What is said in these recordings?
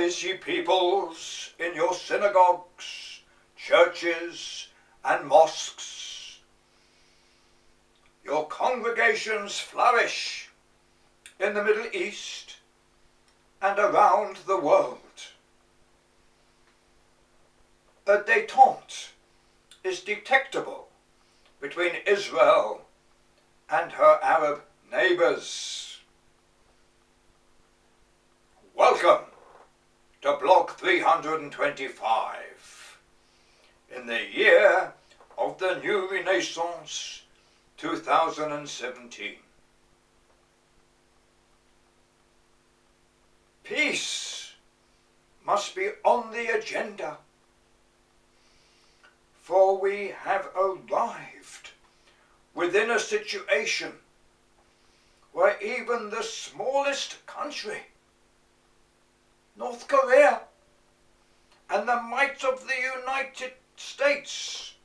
Rise, ye peoples, in your synagogues, churches, and mosques. Your congregations flourish in the Middle East and around the world. A détente is detectable between Israel and her Arab neighbors. Welcome to Blog 325 in the year of the New Renaissance 2017. Peace must be on the agenda, for we have arrived within a situation where even the smallest country, North Korea, and the might of the United States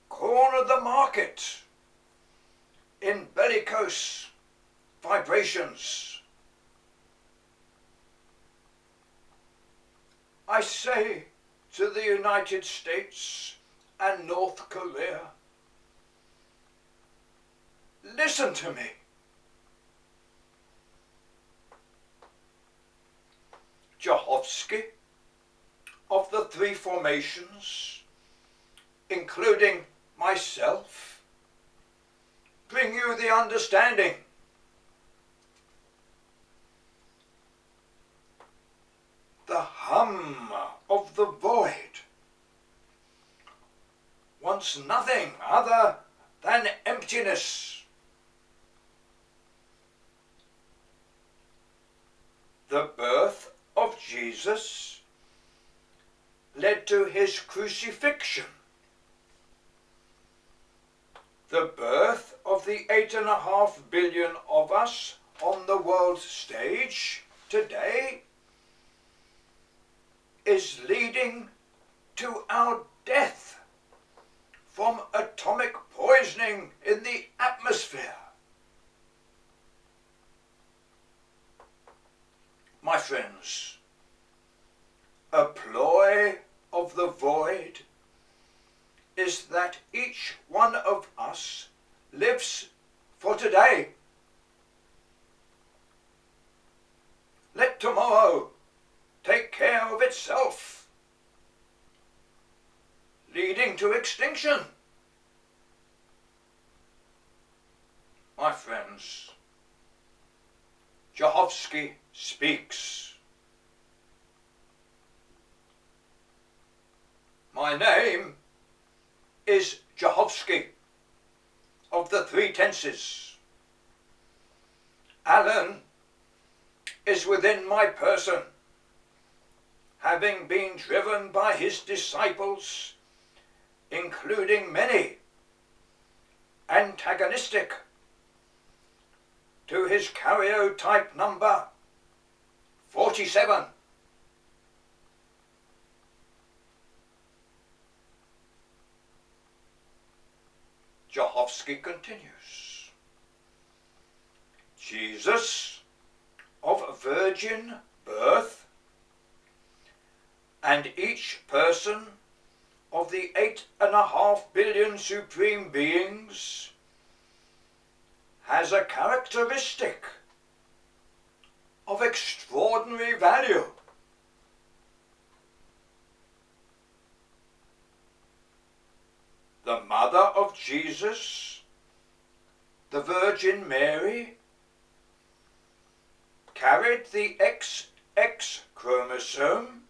corner the market in bellicose vibrations. I say to the United States and North Korea, listen to me. Jehovsky of the three formations, including myself, bring you the understanding. The hum of the void wants nothing other than emptiness. The birth of Jesus led to his crucifixion. The birth of the 8.5 billion of us on the world stage today is leading to our death from atomic poisoning in the atmosphere. My friends, a ploy of the void is that each one of us lives for today. Let tomorrow take care of itself, leading to extinction. My friends, Jehovsky speaks. My name is Jehovsky of the three tenses. Alan is within my person, having been driven by his disciples, including many, antagonistic to his karyotype number 47. Jehovsky continues. Jesus of virgin birth, and each person of the 8.5 billion supreme beings has a characteristic of extraordinary value. The mother of Jesus, the Virgin Mary, carried the XX chromosome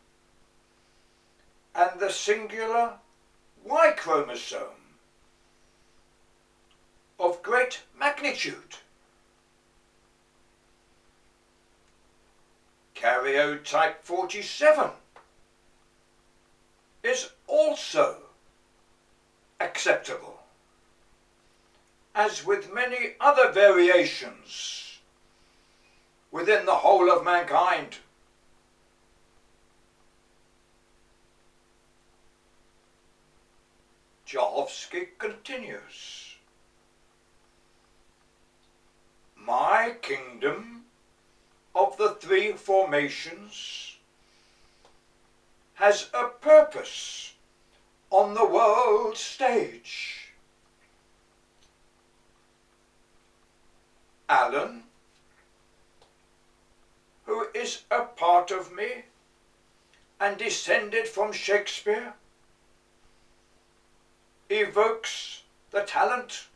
and the singular Y chromosome of great magnitude. Karyotype 47 is also acceptable, as with many other variations within the whole of mankind. Jehovsky continues. My kingdom of the three formations has a purpose on the world stage. Alan, who is a part of me and descended from Shakespeare, evokes the talent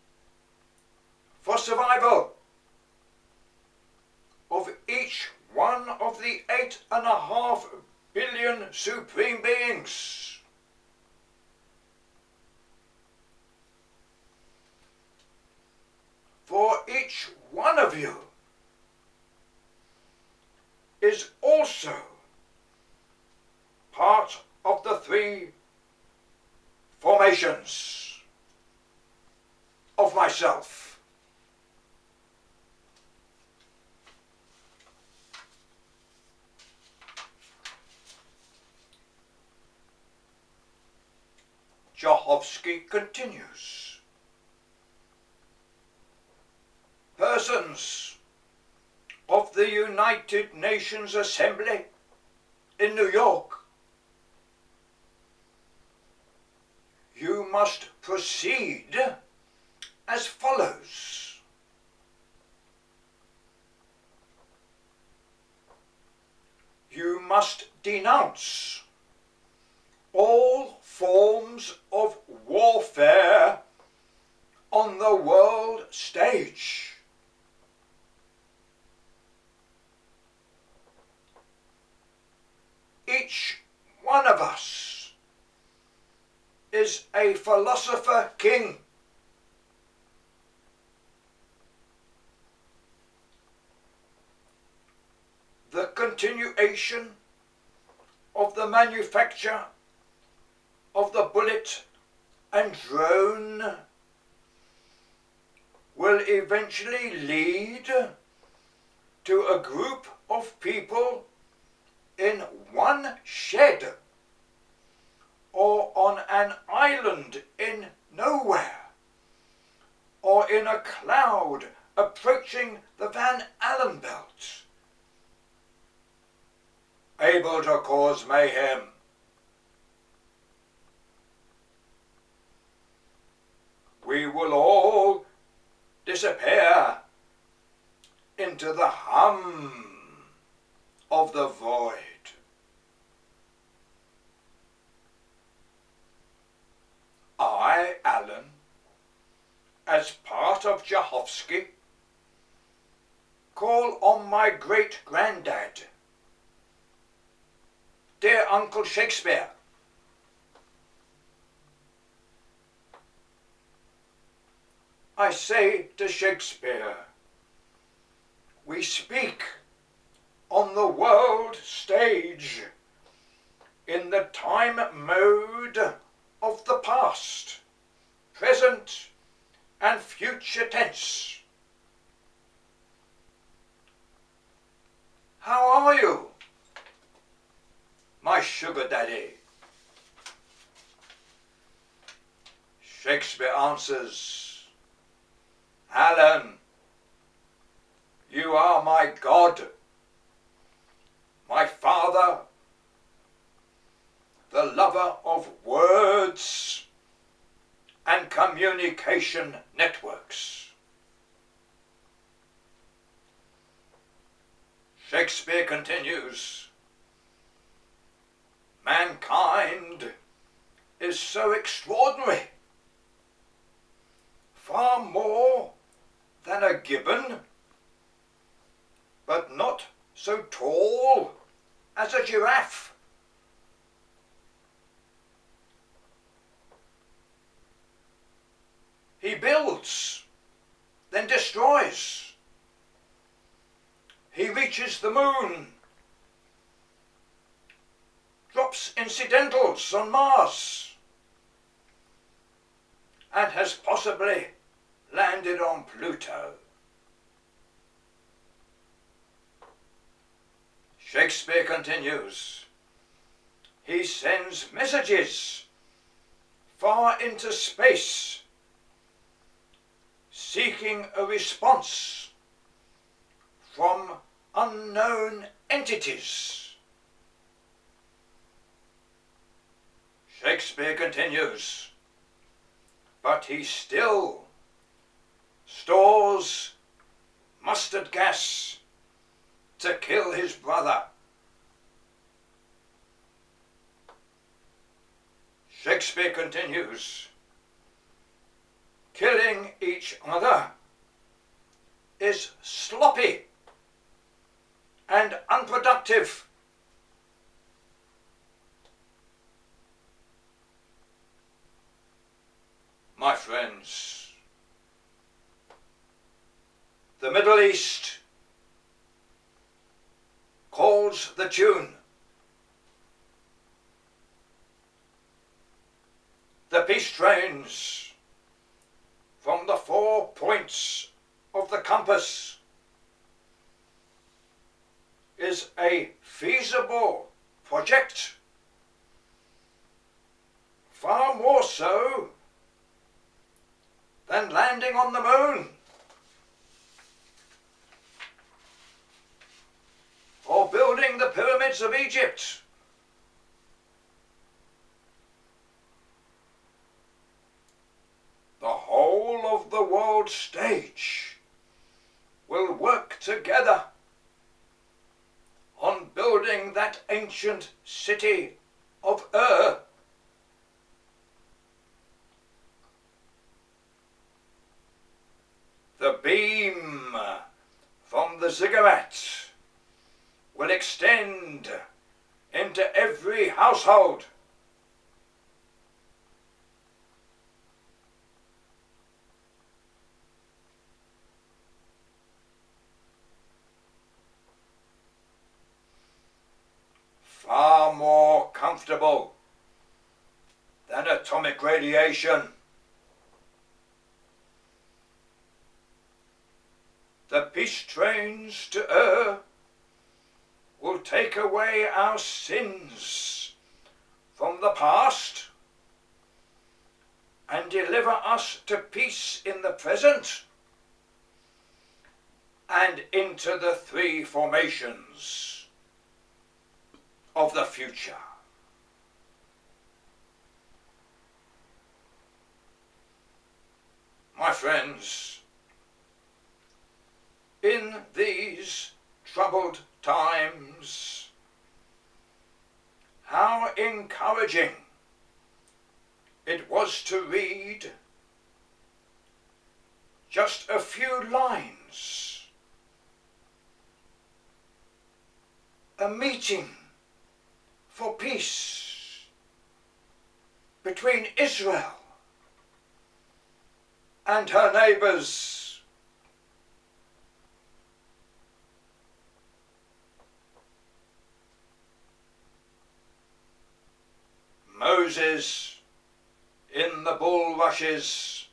for survival of each one of the 8.5 billion supreme beings. For each one of you is also part of the 3 formations of myself. Tchaikovsky continues. Persons of the United Nations Assembly in New York, you must proceed as follows. You must denounce all forms of warfare on the world stage. Each one of us is a philosopher king. The continuation of the manufacture of the bullet and drone will eventually lead to a group of people in one shed or on an island in nowhere or in a cloud approaching the Van Allen belt, able to cause mayhem. We will all disappear into the hum of the void. I, Alan, as part of Tchaikovsky, call on my great-granddad, dear Uncle Shakespeare, I say to Shakespeare, we speak on the world stage in the time mode of the past, present, and future tense. How are you, my sugar daddy? Shakespeare answers, Alan, you are my God, my father, the lover of words and communication networks. Shakespeare continues, mankind is so extraordinary, far more than a gibbon, but not so tall as a giraffe. He builds, then destroys. He reaches the moon, drops incidentals on Mars, and has possibly landed on Pluto. Shakespeare continues, he sends messages far into space, seeking a response from unknown entities. Shakespeare continues, but he still stores mustard gas to kill his brother. Shakespeare continues, killing each other is sloppy and unproductive. My friends, the Middle East calls the tune. The peace trains from the 4 points of the compass is a feasible project, far more so than landing on the moon or building the pyramids of Egypt. The whole of the world stage will work together on building that ancient city of Ur. The beam from the ziggurat will extend into every household. Far more comfortable than atomic radiation. The peace trains to Ur will take away our sins from the past and deliver us to peace in the present and into the 3 formations of the future. My friends, in these troubled times, how encouraging it was to read just a few lines. A meeting for peace between Israel and her neighbors. Moses in the bulrushes,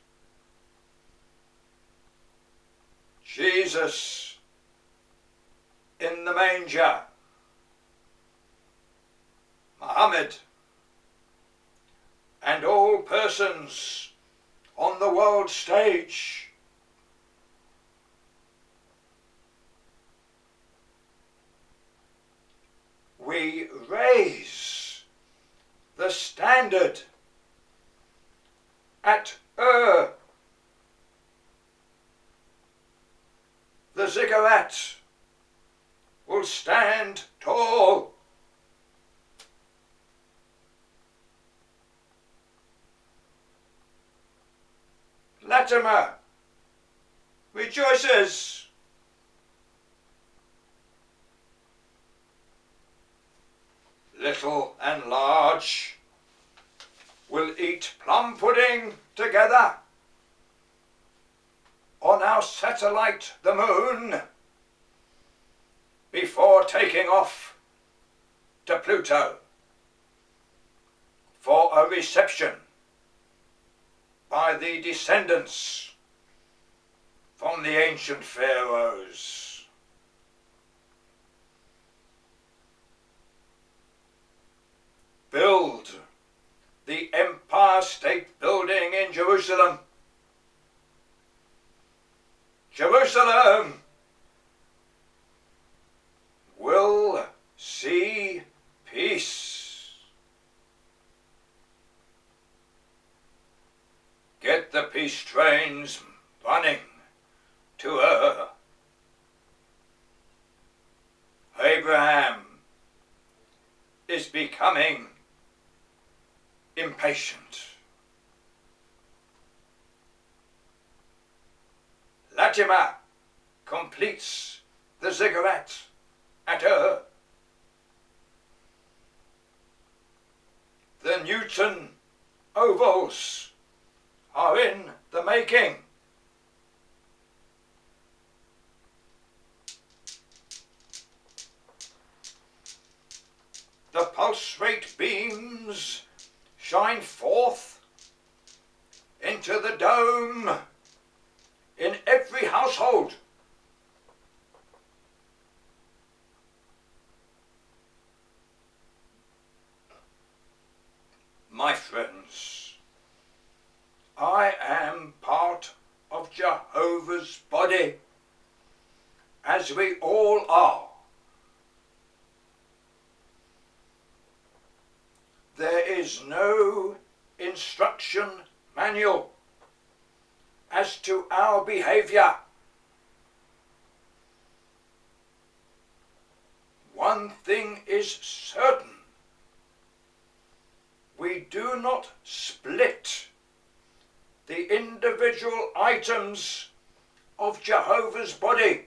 Jesus in the manger, Muhammad and all persons on the world stage. We raise the standard at Ur. The ziggurat will stand tall. Latimer rejoices. Little and large will eat plum pudding together on our satellite, the moon, before taking off to Pluto for a reception by the descendants from the ancient pharaohs. Build the Empire State Building in Jerusalem. Jerusalem will see peace. these trains running to Ur. Abraham is becoming impatient. Latimer completes the ziggurat at Ur. The Newton ovals are in the making. The pulse rate beams shine forth into the dome in every household. My friends, I am part of Jehovah's body, as we all are. There is no instruction manual as to our behavior. One thing is certain: we do not split the individual items of Jehovah's body.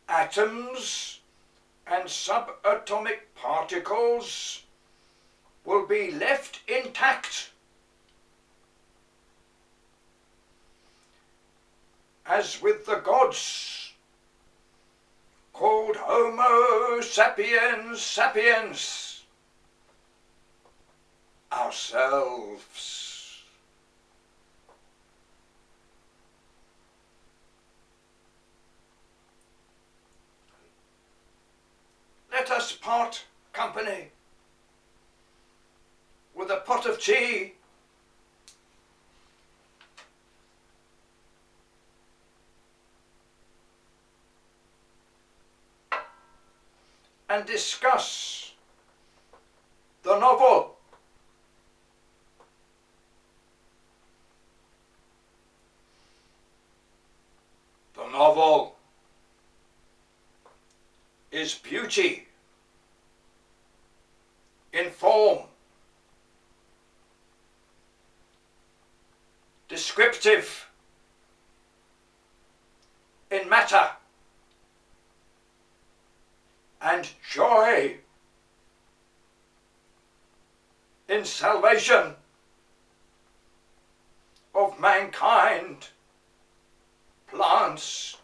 Atoms and subatomic particles will be left intact, as with the gods, called Homo sapiens sapiens, ourselves. Let us part company with a pot of tea and discuss the novel. The novel is beauty in form, descriptive in matter, and joy in salvation of mankind, plants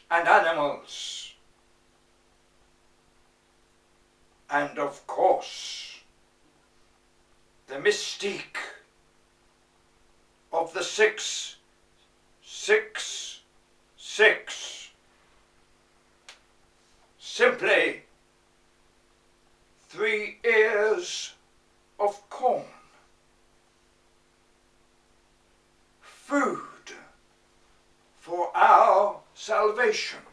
and animals, and of course the mystique of the 666, simply 3 ears of corn, food for our salvation.